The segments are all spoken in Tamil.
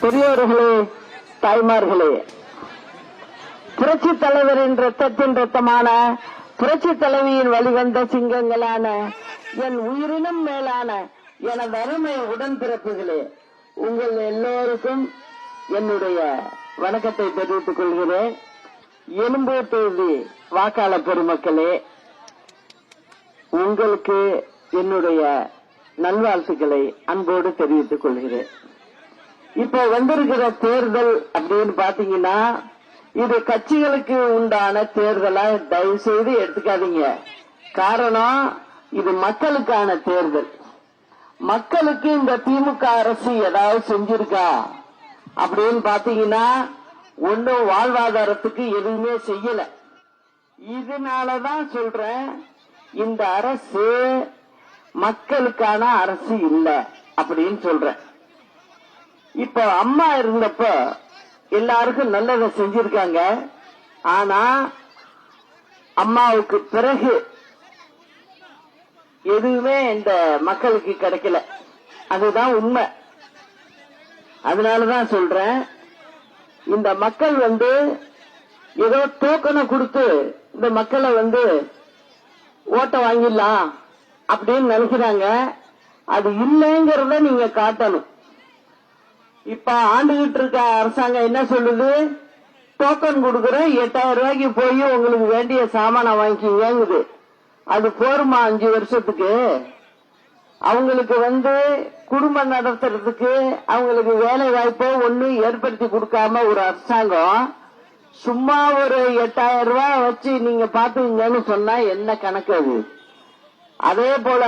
பெரியோர்களே, தாய்மார்களே, புரட்சி தலைவரின் ரத்தத்தின் ரத்தமான புரட்சி தலைவியின் வழிவந்த சிங்கங்களான என் உயிரினும் மேலான எனது அருமை உடன்பிறப்புகளே, உங்கள் எல்லோருக்கும் என்னுடைய வணக்கத்தை தெரிவித்துக் கொள்கிறேன். எழும்பூர் தொகுதி வாக்காளர் பெருமக்களே, உங்களுக்கு என்னுடைய நல்வாழ்த்துக்களை அன்போடு தெரிவித்துக் கொள்கிறேன். இப்ப வந்திருக்கிற தேர்தல் அப்படின்னு பாத்தீங்கன்னா, இது கட்சிகளுக்கு உண்டான தேர்தலா தயவு செய்து எடுத்துக்காதீங்க. காரணம், இது மக்களுக்கான தேர்தல். மக்களுக்கு இந்த திமுக அரசு ஏதாவது செஞ்சிருக்கா அப்படின்னு பாத்தீங்கன்னா, ஒன்னும் வாழ்வாதாரத்துக்கு எதுவுமே செய்யல. இதனாலதான் சொல்றேன், இந்த அரசு மக்களுக்கான அரசு இல்ல அப்படின்னு சொல்றேன். இப்ப அம்மா இருந்தப்ப எல்லாருக்கும் நல்லதை செஞ்சிருக்காங்க. ஆனா அம்மாவுக்கு பிறகு எதுவுமே இந்த மக்களுக்கு கிடைக்கல. அதுதான் உண்மை. அதனாலதான் சொல்றேன், இந்த மக்கள் ஏதோ டோக்கனை கொடுத்து இந்த மக்களை ஓட்ட வாங்கிடலாம் அப்படின்னு நினைக்கிறாங்க. அது இல்லைங்கிறத நீங்க காட்டணும். இப்ப ஆண்டுகிட்டு இருக்க அரசாங்கம் என்ன சொல்லுது? டோக்கன் கொடுக்கறேன், 8000 ரூபாய்க்கு போய் உங்களுக்கு வேண்டிய சாமான வாங்கிக்கிங்குது. அது போருமா 5 வருஷத்துக்கு? அவங்களுக்கு குடும்பம் நடத்துறதுக்கு அவங்களுக்கு வேலை வாய்ப்போ ஒண்ணு ஏற்படுத்தி கொடுக்காம ஒரு அரசாங்கம் சும்மா ஒரு 8000 ரூபாய் வச்சு நீங்க பாத்துக்கங்கன்னு சொன்னா என்ன கணக்கு அது? அதே போல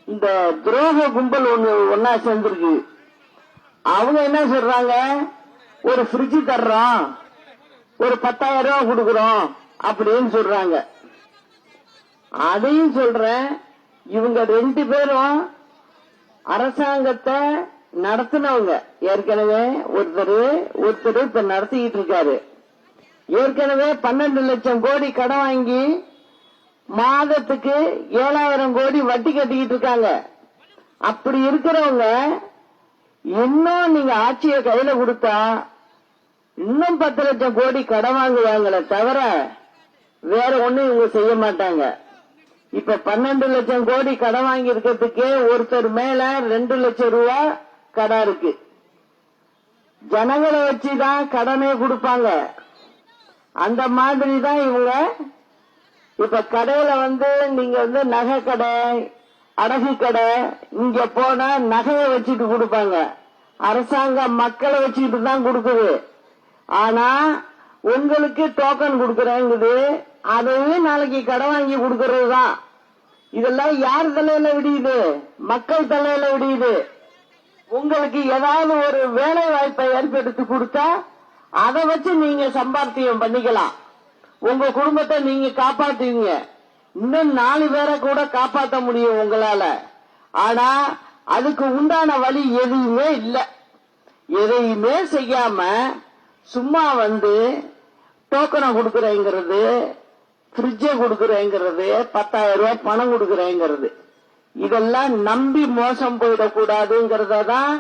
இந்த துரோக கும்பல் ஒன்னா சேர்ந்திருக்கு. அவங்க என்ன சொல்றாங்க? ஒரு ஃப்ரிட்ஜ் தர்றோம், ஒரு 10,000 ரூபாய் கொடுக்கறோம் அப்படின்னு சொல்றாங்க. அதையும் சொல்றேன், இவங்க 2 பேரும் அரசாங்கத்தை நடத்தினவங்க. ஏற்கனவே ஒருத்தர் இப்ப நடத்திக்கிட்டு இருக்காரு. ஏற்கனவே 12 லட்சம் கோடி கடன் வாங்கி மாதத்துக்கு 7,000 கோடி வட்டி கட்டிக்கிட்டு இருக்காங்க. அப்படி இருக்கிறவங்க இன்னும் நீங்க ஆட்சியை கையில கொடுத்தா இன்னும் 10 லட்சம் கோடி கடன் வாங்குவாங்களே தவிர வேற ஒண்ணும் இவங்க செய்ய மாட்டாங்க. இப்ப 12 லட்சம் கோடி கடன் வாங்கி இருக்கிறதுக்கே ஒருத்தர் மேல 2 லட்சம் ரூபாய் கடன் இருக்கு. ஜனங்களை வச்சுதான் கடனே கொடுப்பாங்க. அந்த மாதிரி தான் இவங்க. இப்ப கடையில நீங்க நகை கடை, அடகு கடை, இங்க போனா நகையை வச்சுட்டு கொடுப்பாங்க. அரசாங்கம் மக்களை வச்சுக்கிட்டு தான் கொடுக்குது. ஆனா உங்களுக்கு டோக்கன் கொடுக்கறேங்குது, அதையும் நாளைக்கு கடன் வாங்கி கொடுக்கறது தான். இதெல்லாம் யார் தலையில விடியுது? மக்கள் தலையில விடியுது. உங்களுக்கு ஏதாவது ஒரு வேலை வாய்ப்பை ஏற்படுத்தி கொடுத்தா அதை வச்சு நீங்க சம்பாத்தியம் பண்ணிக்கலாம். உங்க குடும்பத்தை நீங்க காப்பாத்துவீங்க. இன்னும் 4 பேரை கூட காப்பாற்ற முடியும் உங்களால. ஆனா அதுக்கு உண்டான வழி எதுவுமே இல்ல. எதையுமே செய்யாம சும்மா டோக்கனை கொடுக்கறேங்கிறது, ஃப்ரிட்ஜ கொடுக்கறேங்கிறது, 10,000 ரூபாய் பணம் கொடுக்கறேங்கிறது, இதெல்லாம் நம்பி மோசம் போயிடக்கூடாதுங்கிறதான்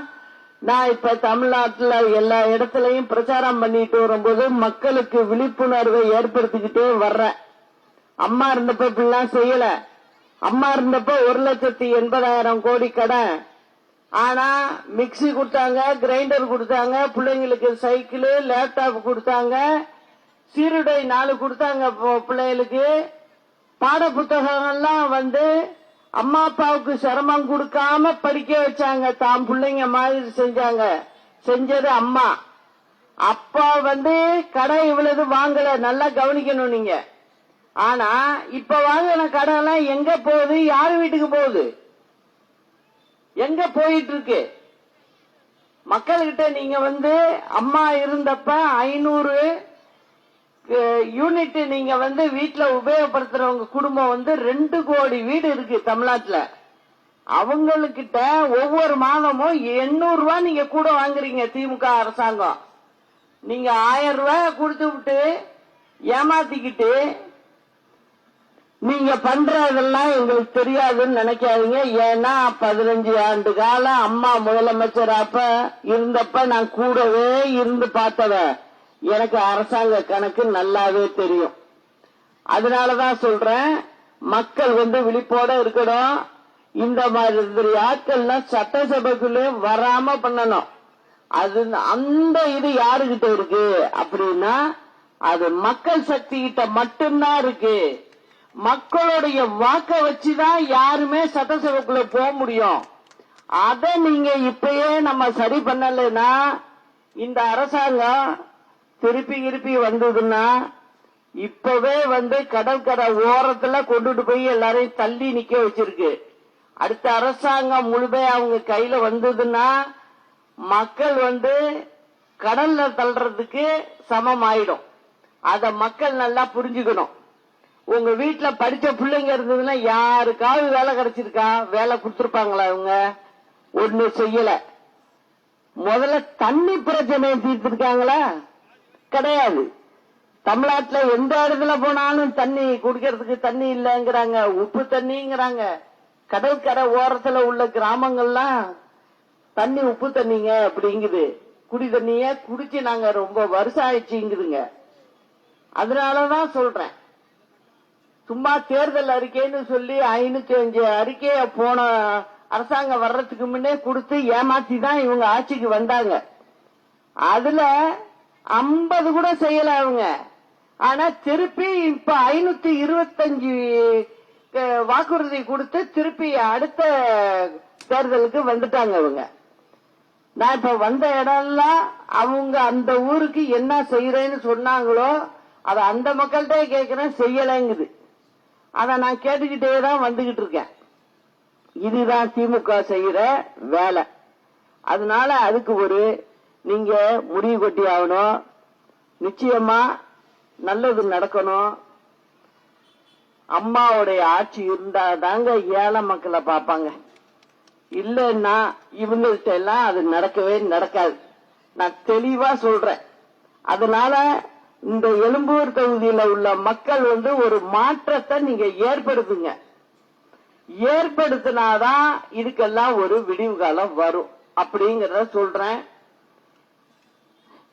நான் இப்ப தமிழ்நாட்டுல எல்லா இடத்துலயும் பிரச்சாரம் பண்ணிட்டு வரும்போது மக்களுக்கு விழிப்புணர்வை ஏற்படுத்திக்கிட்டே வர்றேன். அம்மா இருந்தப்ப இப்படிலாம் செய்யல. அம்மா இருந்தப்ப 1,80,000 கோடி கடன். ஆனா மிக்சி கொடுத்தாங்க, கிரைண்டர் கொடுத்தாங்க, பிள்ளைங்களுக்கு சைக்கிள், லேப்டாப் கொடுத்தாங்க, சீருடை 4 கொடுத்தாங்க பிள்ளைகளுக்கு. பாட புத்தகங்கள்லாம் அம்மா அப்பாவுக்கு சிரமம் கொடுக்காம படிக்க வச்சாங்க. தாம் பிள்ளைங்க மாதிரி செஞ்சாங்க. செஞ்சது அம்மா. அப்பா கடை இவ்வளவு வாங்கல, நல்லா கவனிக்கணும் நீங்க. ஆனா இப்ப வாங்கின கடன் எல்லாம் எங்க போகுது? யாரு வீட்டுக்கு போகுது? எங்க போயிட்டு இருக்கு? மக்கள்கிட்ட நீங்க அம்மா இருந்தப்ப 500 யூனிட் நீங்க வீட்டுல உபயோகப்படுத்துறவங்க குடும்பம் 2 கோடி வீடு இருக்கு தமிழ்நாட்டுல. அவங்ககிட்ட ஒவ்வொரு மாதமும் 800 ரூபாய் நீங்க கூட வாங்குறீங்க. திமுக அரசாங்கம் நீங்க 1000 ரூபாய் கொடுத்து விட்டு ஏமாத்திக்கிட்டு நீங்க பண்றதெல்லாம் எங்களுக்கு தெரியாதுன்னு நினைக்காதீங்க. ஏன்னா 15 ஆண்டு காலம் அம்மா முதலமைச்சர் அப்ப இருந்தப்ப நான் கூடவே இருந்து பார்த்தவ. எனக்கு அரசாங்க கணக்கு நல்லாவே தெரியும். அதனாலதான் சொல்றேன், மக்கள் விழிப்போட இருக்கணும். இந்த மாதிரி ஆட்கள்லாம் சட்டசபைக்குள்ளே வராம பண்ணணும். அது அந்த இது யாருகிட்ட இருக்கு அப்படின்னா அது மக்கள் சக்தி கிட்ட மட்டும்தான் இருக்கு. மக்களுடைய வாக்க வச்சுதான் யாருமே சட்டசபைக்குள்ள போக முடியும். அதை நீங்க இப்பயே நம்ம சரி பண்ணலைன்னா இந்த அரசாங்கம் திருப்பி வந்ததுன்னா இப்பவே கடற்கரை ஓரத்துல கொண்டுட்டு போய் எல்லாரையும் தள்ளி நிக்க வச்சிருக்கு. அடுத்த அரசாங்கம் முழுமையா அவங்க கையில வந்ததுன்னா மக்கள் கடல்ல தள்ளுறதுக்கு சமம் ஆயிடும். அத மக்கள் நல்லா புரிஞ்சுக்கணும். உங்க வீட்டுல படிச்ச பிள்ளைங்க இருந்ததுன்னா யாருக்காவது வேலை கிடைச்சிருக்கா? வேலை கொடுத்திருப்பாங்களா? அவங்க ஒண்ணு செய்யல. முதல்ல தண்ணி பிரச்சனையை தீர்த்திருக்காங்களா? கிடையாது. தமிழ்நாட்டுல எந்த இடத்துல போனாலும் தண்ணி குடிக்கிறதுக்கு தண்ணி இல்லைங்கிறாங்க, உப்பு தண்ணிங்கிறாங்க. கடற்கரை ஓரத்துல உள்ள கிராமங்கள்லாம் தண்ணி உப்பு தண்ணிங்க அப்படிங்குது. குடி தண்ணிய குடிச்சு நாங்க ரொம்ப வருஷம் ஆயிடுச்சுங்குதுங்க. அதனாலதான் சொல்றேன், சும்மா தேர்தல் அறிக்கைன்னு சொல்லி 505 அறிக்கைய போன அரசாங்கம் வர்றதுக்கு முன்னே கொடுத்து ஏமாத்தி தான் இவங்க ஆட்சிக்கு வந்தாங்க. அதுல 50 கூட செய்யல அவங்க. ஆனா திருப்பி இப்ப 525 வாக்குறுதி கொடுத்து திருப்பி அடுத்த தேர்தலுக்கு வந்துட்டாங்க அவங்க. நான் இப்ப வந்த இடம்லாம் அவங்க அந்த ஊருக்கு என்ன செய்யறேன்னு சொன்னாங்களோ அத அந்த மக்கள்கிட்ட கேட்கிறேன், செய்யலைங்குது. அத நான் கேட்டுக்கிட்டே தான் வந்துகிட்டு இருக்கேன். இதுதான் திமுக செய்யற வேலை. அதனால அதுக்கு நீங்க முடிவு கட்டி ஆகணும். நிச்சயமா நல்லது நடக்கணும். அம்மாவுடைய ஆட்சி இருந்தா தாங்க ஏழை மக்களை பார்ப்பாங்க. இல்லைன்னா இவங்கள்ட்ட எல்லாம் அது நடக்கவே நடக்காது. நான் தெளிவா சொல்றேன். அதனால இந்த எழும்பூர் தொகுதியில உள்ள மக்கள் ஒரு மாற்றத்தை நீங்க ஏற்படுத்துங்க. ஏற்படுத்தினாதான் இதுக்கெல்லாம் ஒரு விடிவு காலம் வரும் அப்படிங்கறத சொல்றேன்.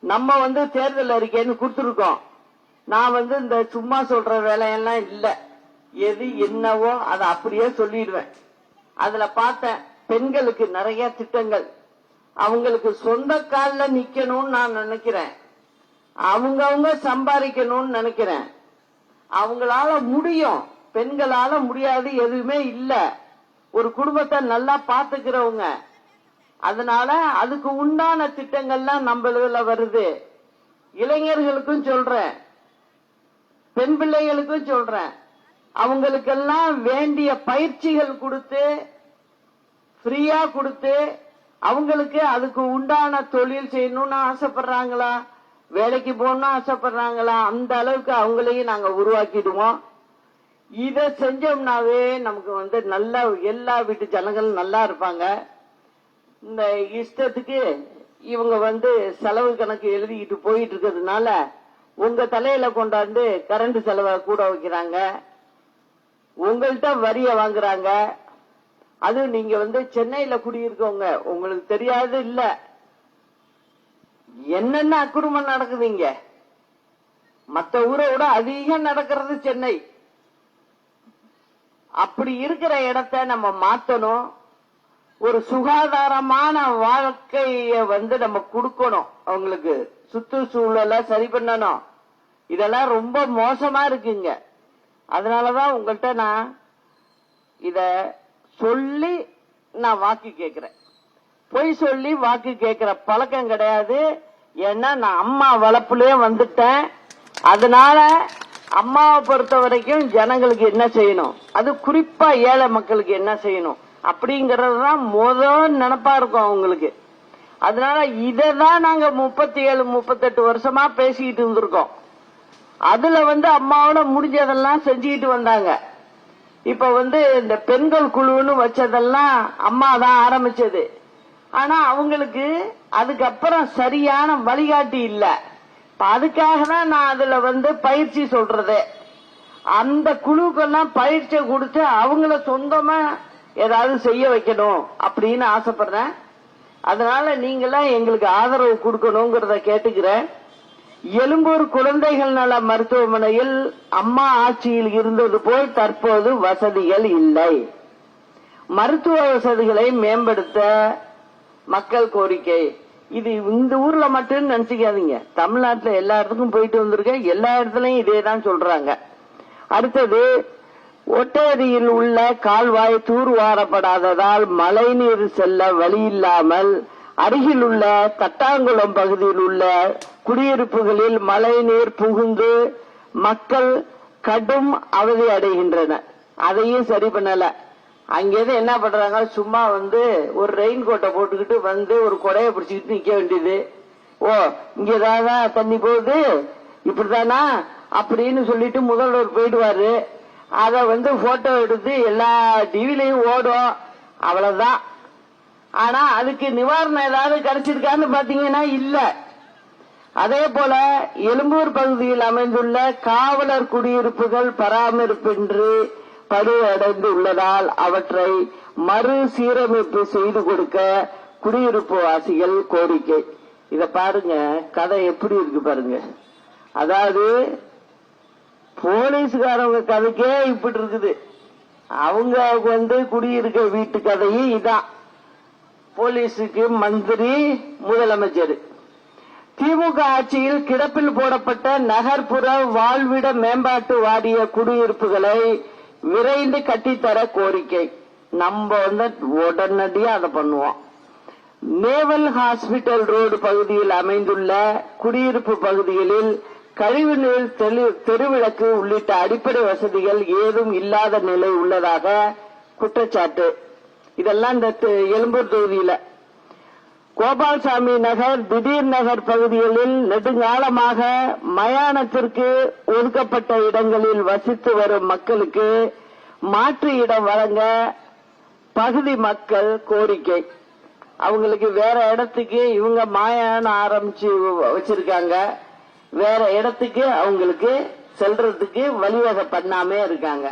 நம்ம தேர்தல் அறிக்கைன்னு கொடுத்துருக்கோம். நான் இந்த சும்மா சொல்ற வேலையெல்லாம் இல்ல. எது என்னவோ அதை அப்படியே சொல்லிடுவேன். அதுல பார்த்தேன், பெண்களுக்கு நிறைய திட்டங்கள். அவங்களுக்கு சொந்த காலில் நிக்கணும்னு நான் நினைக்கிறேன். அவங்கவுங்க சம்பாதிக்கணும்னு நினைக்கிறேன். அவங்களால முடியும். பெண்களால முடியாது எதுவுமே இல்ல. ஒரு குடும்பத்தை நல்லா பாத்துக்கிறவங்க. அதனால அதுக்கு உண்டான திட்டங்கள்லாம் நம்மள வருது. இளைஞர்களுக்கும் சொல்றேன், பெண் பிள்ளைகளுக்கும் சொல்றேன், அவங்களுக்கெல்லாம் வேண்டிய பயிற்சிகள் கொடுத்து ஃப்ரீயா கொடுத்து அவங்களுக்கு அதுக்கு உண்டான தொழில் செய்யணும்னு ஆசைப்படுறாங்களா, வேலைக்கு போகணும்னு ஆசைப்படுறாங்களா, அந்த அளவுக்கு அவங்களையும் நாங்க உருவாக்கிடுவோம். இத செஞ்சோம்னாவே நமக்கு நல்லா எல்லா வீட்டு ஜனங்களும் நல்லா இருப்பாங்க. இந்த இஷ்டத்துக்கு இவங்க செலவு கணக்கு எழுதிக்கிட்டு போயிட்டு இருக்கிறதுனால உங்க தலையில கொண்டாந்து கரண்ட் செலவை கூட வைக்கிறாங்க, உங்கள்கிட்ட வரிய வாங்குறாங்க. அது நீங்க சென்னையில குடியிருக்கவங்க, உங்களுக்கு தெரியாது இல்ல என்னென்ன அக்குறுமம் நடக்குது இங்க. மற்ற ஊரை விட அதிகம் நடக்கிறது சென்னை. அப்படி இருக்கிற இடத்தை நம்ம மாத்தணும். ஒரு சுகாதாரமான வாழ்க்கைய நம்ம கொடுக்கணும். அவங்களுக்கு சுற்றுச்சூழலை சரி பண்ணணும். இதெல்லாம் ரொம்ப மோசமா இருக்குங்க. அதனாலதான் உங்கள்கிட்ட நான் இத சொல்லி நான் வாக்கு கேட்கிறேன். பொய் சொல்லி வாக்கு கேட்கிற பழக்கம் கிடையாது. ஏன்னா நான் அம்மா வளர்ப்புலயே வந்துட்டேன். அதனால அம்மாவை பொறுத்த வரைக்கும் ஜனங்களுக்கு என்ன செய்யணும், அது குறிப்பா ஏழை மக்களுக்கு என்ன செய்யணும் அப்படிங்கறது தான் முதல் நினைப்பா இருக்கும் அவங்களுக்கு. அதனால இததான் நாங்க 37, 38 வருஷமா பேசிக்கிட்டு இருந்திருக்கோம். அதுல அம்மாவோட முடிஞ்சதெல்லாம் செஞ்சுக்கிட்டு வந்தாங்க. இப்ப இந்த பெண்கள் குழுன்னு வச்சதெல்லாம் அம்மா தான் ஆரம்பிச்சது. ஆனா அவங்களுக்கு அதுக்கப்புறம் சரியான வழிகாட்டி இல்ல. அதுக்காக தான் நான் அதுல பயிற்சி சொல்றது. அந்த குழுக்கெல்லாம் பயிற்சி கொடுத்து அவங்கள சொந்தமா ஏதாவது செய்ய வைக்கணும் அப்படின்னு ஆசைப்படுறேன். அதனால நீங்களாம் எங்களுக்கு ஆதரவு கொடுக்கணுங்கிறத கேட்டுக்கிறேன். எழும்பூர் குழந்தைகள் நல மருத்துவமனையில் அம்மா ஆட்சியில் இருந்தது போல் தற்போது வசதிகள் இல்லை. மருத்துவ வசதிகளை மேம்படுத்த மக்கள் கோரிக்கை. இது இந்த ஊர்ல மட்டும் நினைச்சுக்காதீங்க, தமிழ்நாட்டுல எல்லா இடத்துக்கும் போயிட்டு வந்திருக்கேன், எல்லா இடத்துலயும் இதே தான் சொல்றாங்க. அடுத்தது, ஒட்டேரியில் உள்ள கால்வாய் தூர்வாரப்படாததால் மழைநீர் செல்ல வழி இல்லாமல் அருகில் உள்ள தட்டாங்குளம் பகுதியில் உள்ள குடியிருப்புகளில் மழைநீர் புகுந்து மக்கள் கடும் அவதி அடைகின்றனர். அதையும் சரி பண்ணல. அங்கேருந்து என்ன பண்றாங்க, சும்மா ஒரு ரெயின் கோட்டை போட்டுக்கிட்டு ஒரு கொடையை பிடிச்சிக்கிட்டு நிக்க வேண்டியது. ஓ, இங்கதான் தண்ணி போகுது இப்படிதானா அப்படின்னு சொல்லிட்டு முதல்வர் போயிடுவாரு. அத போட்டோ எடுத்து எல்லா டிவிலையும் ஓடும், அவ்வளவுதான். ஆனா அதுக்கு நிவாரணம் ஏதாவது கிடைச்சிருக்கான்னு பாத்தீங்கன்னா இல்ல. அதே போல எழும்பூர் பகுதியில் அமைந்துள்ள காவலர் குடியிருப்புகள் பராமரிப்பின்றி பழுவடைந்து உள்ளதால் அவற்றை மறுசீரமைப்பு செய்து கொடுக்க குடியிருப்பு வாசிகள் கோரிக்கை. இத பாருங்க, கதை எப்படி இருக்கு பாருங்க. அதாவது போலீஸ்காரங்க கதைக்கே இப்படி இருக்குது. அவங்க குடியிருக்க வீட்டு கதையும் இதான். போலீஸுக்கு மந்திரி, முதலமைச்சர். திமுக ஆட்சியில் கிடப்பில் போடப்பட்ட நகர்ப்புற வாழ்விட மேம்பாட்டு வாரிய குடியிருப்புகளை விரைந்து கட்டித்தர கோரிக்கை. நம்ம உடனடியா அதை பண்ணுவோம். நேவல் ஹாஸ்பிட்டல் ரோடு பகுதியில் அமைந்துள்ள குடியிருப்பு பகுதிகளில் கழிவுநீர், தெருவிளக்கு உள்ளிட்ட அடிப்படை வசதிகள் ஏதும் இல்லாத நிலை உள்ளதாக குற்றச்சாட்டு. இதெல்லாம் இந்த எழும்பூர் தொகுதியில. கோபால்சாமி நகர், திடீர் நகர் பகுதிகளில் நெடுங்காலமாக மயானத்திற்கு ஒதுக்கப்பட்ட இடங்களில் வசித்து வரும் மக்களுக்கு மாற்று இடம் வழங்க பகுதி மக்கள் கோரிக்கை. அவங்களுக்கு வேற இடத்துக்கு இவங்க மயானம் ஆரம்பிச்சு வச்சிருக்காங்க, வேற இடத்துக்கு அவங்களுக்கு செல்றதுக்கு வழிவகை பண்ணாமே இருக்காங்க.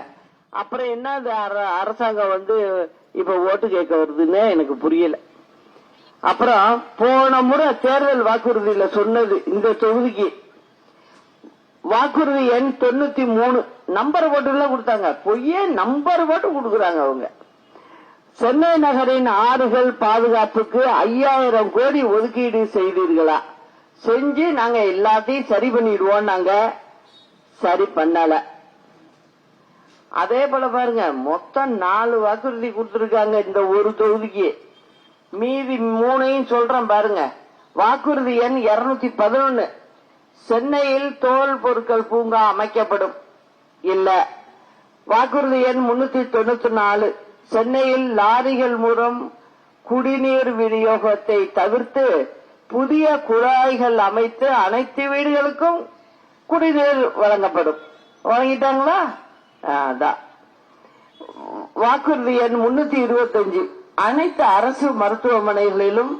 அப்புறம் என்ன அரசாங்கம் இப்ப ஓட்டு கேட்க வருதுன்னு எனக்கு புரியல. அப்புறம் போன முறை தேர்தல் வாக்குறுதியில சொன்னது, இந்த தொகுதிக்கு வாக்குறுதி எண் 93 நம்பர் போட்டு கொடுத்தாங்க. பொய்யே நம்பர் போட்டு கொடுக்கறாங்க அவங்க. சென்னை நகரின் ஆறுகள் பாதுகாப்புக்கு 5000 கோடி ஒதுக்கீடு செய்தீர்களா? செஞ்சு நாங்க எல்லாத்தையும் சரி பண்ணிடுவோம். நாங்க சரி பண்ணல. அதே போல பாருங்க, மொத்தம் 4 வாக்குறுதி கொடுத்திருக்காங்க இந்த ஒரு தொகுதிக்கு. மீதி 3ஐயும் சொல்றேன் பாருங்க. வாக்குறுதி எண் 211 சென்னையில் தோல் பொருட்கள் பூங்கா அமைக்கப்படும். இல்ல. வாக்குறுதி எண் 394 சென்னையில் லாரிகள் மூலம் குடிநீர் விநியோகத்தை தவிர்த்து புதிய குழாய்கள் அமைத்து அனைத்து வீடுகளுக்கும் குடிநீர் வழங்கப்படும். வழங்கிட்டாங்களா? அதான். வாக்குறுதி எண் 325 அனைத்து அரசு மருத்துவமனைகளிலும்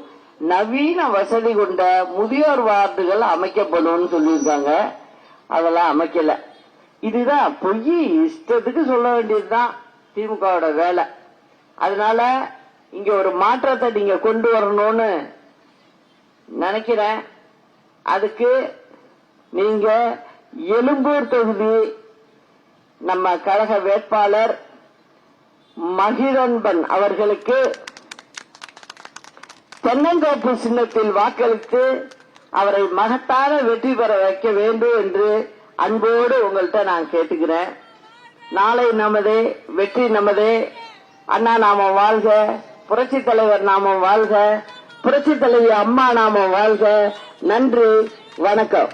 நவீன வசதி கொண்ட முதியோர் வார்டுகள் அமைக்கப்படும் சொல்லியிருக்காங்க. அதெல்லாம் அமைக்கல. இதுதான் பொய். இஷ்டத்துக்கு சொல்ல வேண்டியதுதான் திமுகவோட வேலை. அதனால இங்க ஒரு மாற்றத்தை நீங்க கொண்டு வரணும்னு நினைக்கிறேன். அதுக்கு நீங்க எழும்பூர் தொகுதி நம்ம கழக வேட்பாளர் மகிழன்பன் அவர்களுக்கு தென்னந்தோப்பு சின்னத்தில் வாக்களித்து அவரை மகத்தான வெற்றி பெற வைக்க வேண்டும் என்று அன்போடு உங்கள்கிட்ட நான் கேட்டுக்கிறேன். நாளை நமதே, வெற்றி நமதே. அண்ணா நாமம் வாழ்க, புரட்சி தலைவர் நாமம் வாழ்க, புரட்சி தலைவி அம்மா நாமம் வாழ்க. நன்றி, வணக்கம்.